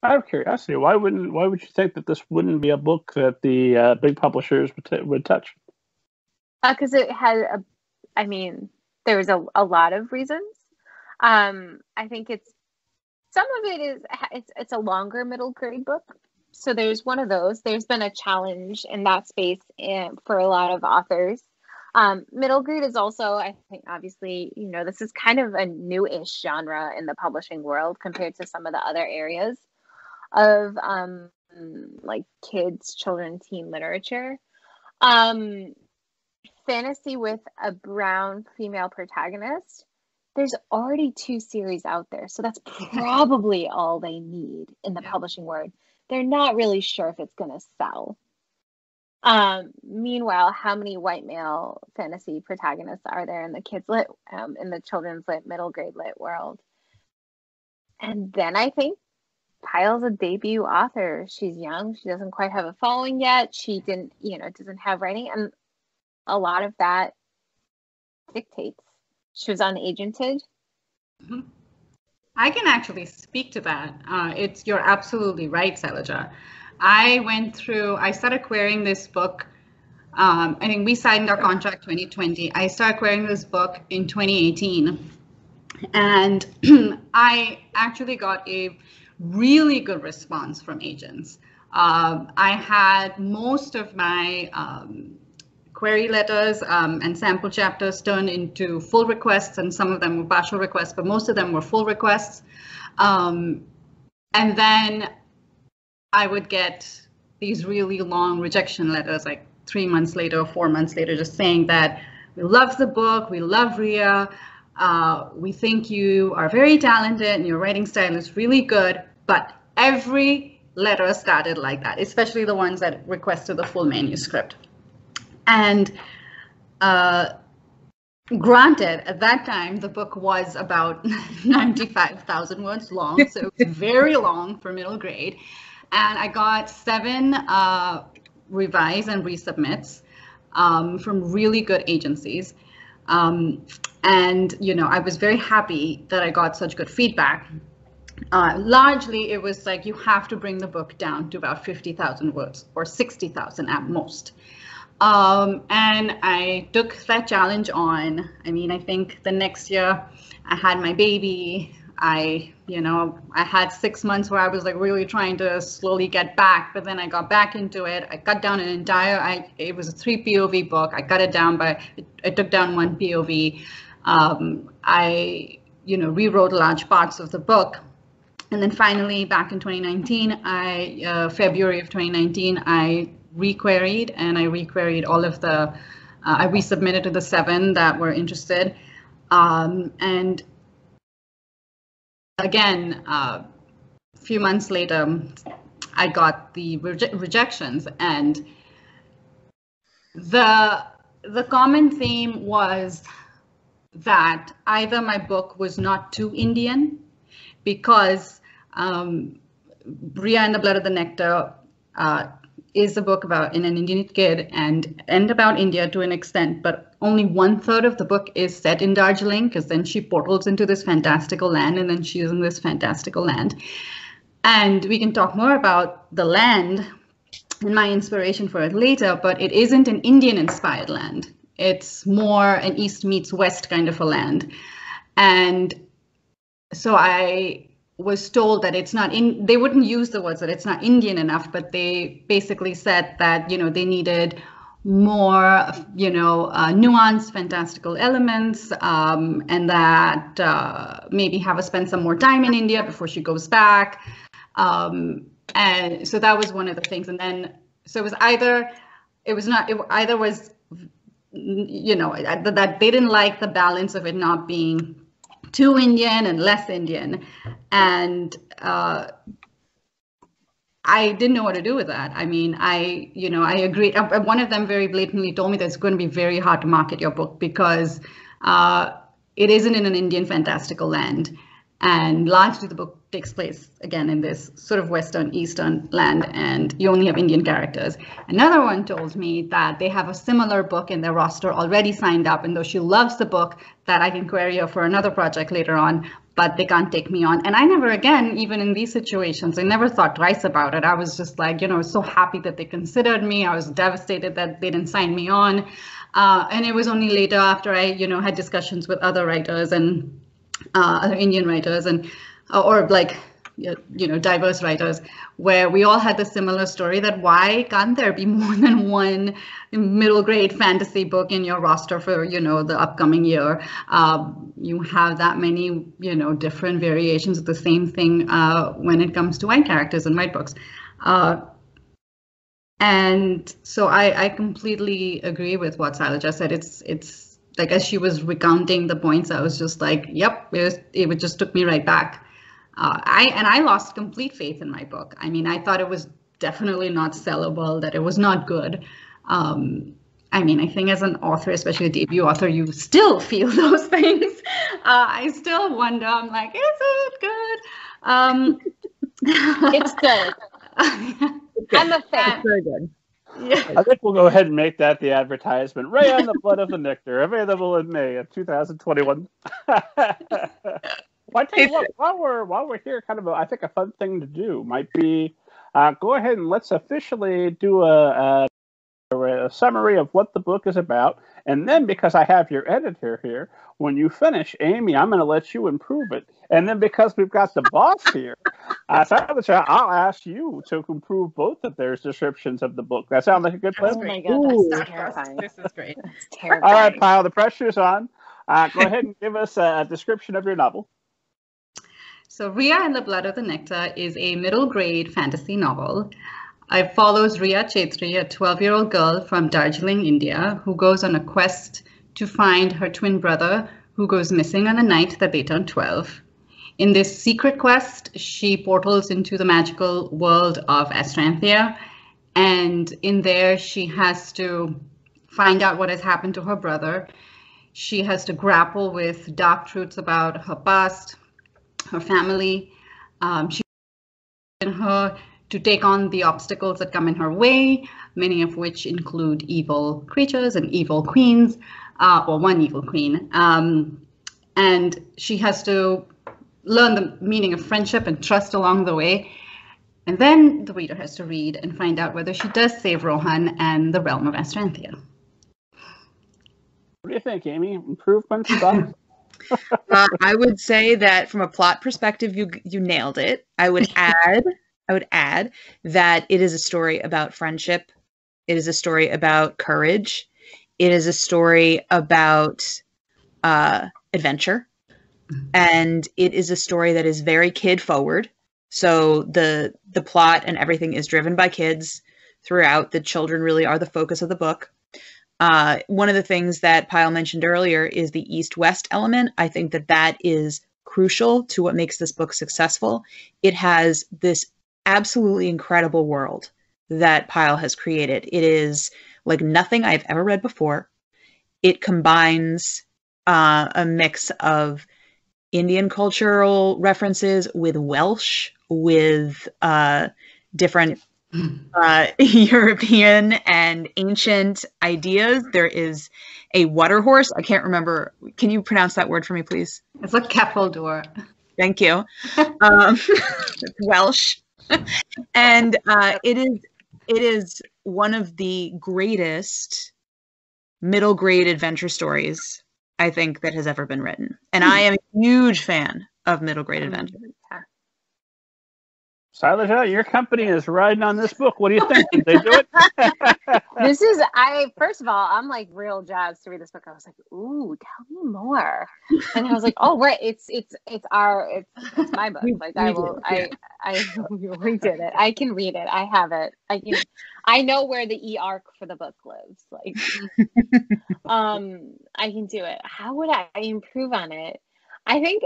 Out of curiosity, why would you think that this wouldn't be a book that the big publishers would touch? Because it had there was a lot of reasons. I think some of it is it's a longer middle grade book. So there's one of those. There's been a challenge in that space for a lot of authors. Middle grade is also, I think, obviously, this is kind of a new-ish genre in the publishing world compared to some of the other areas of like kids, children, teen literature. Fantasy with a brown female protagonist, there's already 2 series out there, so that's probably all they need in the publishing world. They're not really sure if it's going to sell. Meanwhile, how many white male fantasy protagonists are there in the kids lit, in the children's lit, middle grade lit world? And then I think Payal's a debut author. She's young. She doesn't quite have a following yet. She doesn't have writing, and a lot of that dictates. She was unagented. Mm-hmm. I can actually speak to that. You're absolutely right, Sailaja. I started querying this book. I think we signed our contract 2020. I started querying this book in 2018. And I actually got a really good response from agents. I had most of my query letters and sample chapters turned into full requests, and some of them were partial requests, but most of them were full requests. And then I would get these really long rejection letters, like 3 months later or 4 months later, just saying that we love the book, we love Ria, we think you are very talented and your writing style is really good, but every letter started like that, especially the ones that requested the full manuscript. And granted, at that time, the book was about 95,000 words long, so it was very long for middle grade. And I got 7 revise and resubmits from really good agencies. And, I was very happy that I got such good feedback. Largely, it was like, you have to bring the book down to about 50,000 words or 60,000 at most. And I took that challenge on. I think the next year I had my baby. I had 6 months where I was like really trying to slowly get back, but then I got back into it. I cut down it was a 3 POV book. I cut it down I took down 1 POV. I rewrote large parts of the book. And then finally back in 2019, February of 2019, I requeried, and I requeried all of I resubmitted to the 7 that were interested. And again, a few months later, I got the rejections, and the common theme was that either my book was not too Indian, because Ria and the Blood of the Nectar is a book about an Indian kid and about India to an extent, but only 1/3 of the book is set in Darjeeling, because then she portals into this fantastical land, and then she's in this fantastical land. And we can talk more about the land and my inspiration for it later, but it isn't an Indian-inspired land. It's more an East meets West kind of a land. And so I was told that it's not they wouldn't use the words that it's not Indian enough, but they basically said that, they needed more, nuanced fantastical elements, and that maybe have her spend some more time in India before she goes back. And so that was one of the things. And then, so it was that they didn't like the balance of it not being too Indian and less Indian. And I didn't know what to do with that. I agreed. One of them very blatantly told me that it's going to be very hard to market your book because it isn't in an Indian fantastical land. And largely the book takes place, again, in this sort of Western, Eastern land, and you only have Indian characters. Another one told me that they have a similar book in their roster already signed up, and though she loves the book, that I can query her for another project later on, but they can't take me on. And I never, again, even in these situations, I never thought twice about it. I was just like, so happy that they considered me. I was devastated that they didn't sign me on. And it was only later after I, had discussions with other writers and other Indian writers and, or like, diverse writers, where we all had the similar story that why can't there be more than one middle grade fantasy book in your roster for, the upcoming year? You have that many, different variations of the same thing when it comes to white characters in white books. And so I completely agree with what Sailaja said. It's like, as she was recounting the points, I was just like, yep, it just took me right back. I lost complete faith in my book. I mean, I thought it was definitely not sellable, that it was not good. I think as an author, especially a debut author, you still feel those things. I still wonder, I'm like, is it good? It's good. I'm a fan. It's very good. Yeah. I think we'll go ahead and make that the advertisement. Raya and the Blood of the Nectar, available in May of 2021. Well, I tell you what, while we're here, kind of I think a fun thing to do might be go ahead and let's officially do a summary of what the book is about, and then because I have your editor here, when you finish, Amy, I'm going to let you improve it, and then because we've got the boss here, I'll ask you to improve both of their descriptions of the book. That sounds like a good plan. Oh my god, that's Ooh. terrifying. This is great. That's terrifying. All right, Pyle, the pressure's on. Go ahead and give us a description of your novel. So Rhea and the Blood of the Nectar is a middle grade fantasy novel. It follows Rhea Chetri, a 12-year-old girl from Darjeeling, India, who goes on a quest to find her twin brother who goes missing on the night that they turn 12. In this secret quest, she portals into the magical world of Astranthia, and in there she has to find out what has happened to her brother. She has to grapple with dark truths about her past, her family. She her to take on the obstacles that come in her way, many of which include evil creatures and evil queens, or one evil queen. And she has to learn the meaning of friendship and trust along the way. And then the reader has to read and find out whether she does save Rohan and the realm of Astranthia. What do you think, Amy? Improvements? Thoughts? I would say that from a plot perspective, you nailed it. I would add that it is a story about friendship. It is a story about courage. It is a story about adventure. And it is a story that is very kid forward. So the plot and everything is driven by kids throughout. The children really are the focus of the book. One of the things that Pyle mentioned earlier is the East-West element. I think that is crucial to what makes this book successful. It has this absolutely incredible world that Pyle has created. It is like nothing I've ever read before. It combines a mix of Indian cultural references with Welsh, with different European and ancient ideas. There is a water horse. I can't remember. Can you pronounce that word for me, please? It's a Keppeldoor. Thank you. It's Welsh. And it is one of the greatest middle grade adventure stories I think that has ever been written. And I am a huge fan of middle grade adventure. Sailaja, your company is riding on this book. What do you think? Did they do it? First of all, I'm like real jazzed to read this book. I was like, ooh, tell me more. And I was like, oh, right. It's my book. Like we did it. I can read it. I have it. I know where the e-arc for the book lives. Like, I can do it. How would I improve on it? I think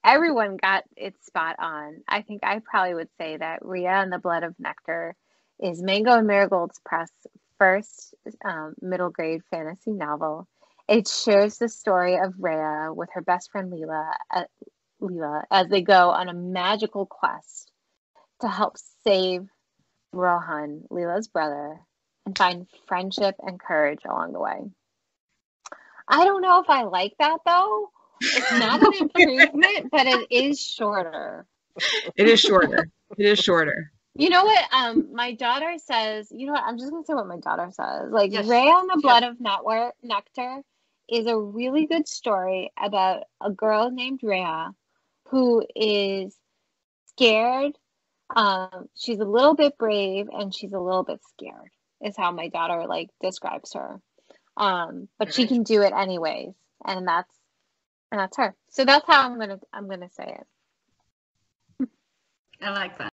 everyone got it spot on. I think I probably would say that Rhea and the Blood of Nectar is Mango and Marigold Press' first middle grade fantasy novel. It shares the story of Rhea with her best friend Leela as they go on a magical quest to help save Rohan, Leela's brother, and find friendship and courage along the way. I don't know if I like that though. It's not an improvement, but it is shorter. It is shorter. It is shorter. You know what? My daughter says. You know what? I'm just gonna say what my daughter says. Like Yes. Ray on the Blood of Nectar is a really good story about a girl named Rhea who is scared. She's a little bit brave and she's a little bit scared. Is how my daughter like describes her. But she can do it anyways, and that's her. So that's how I'm gonna say it. I like that.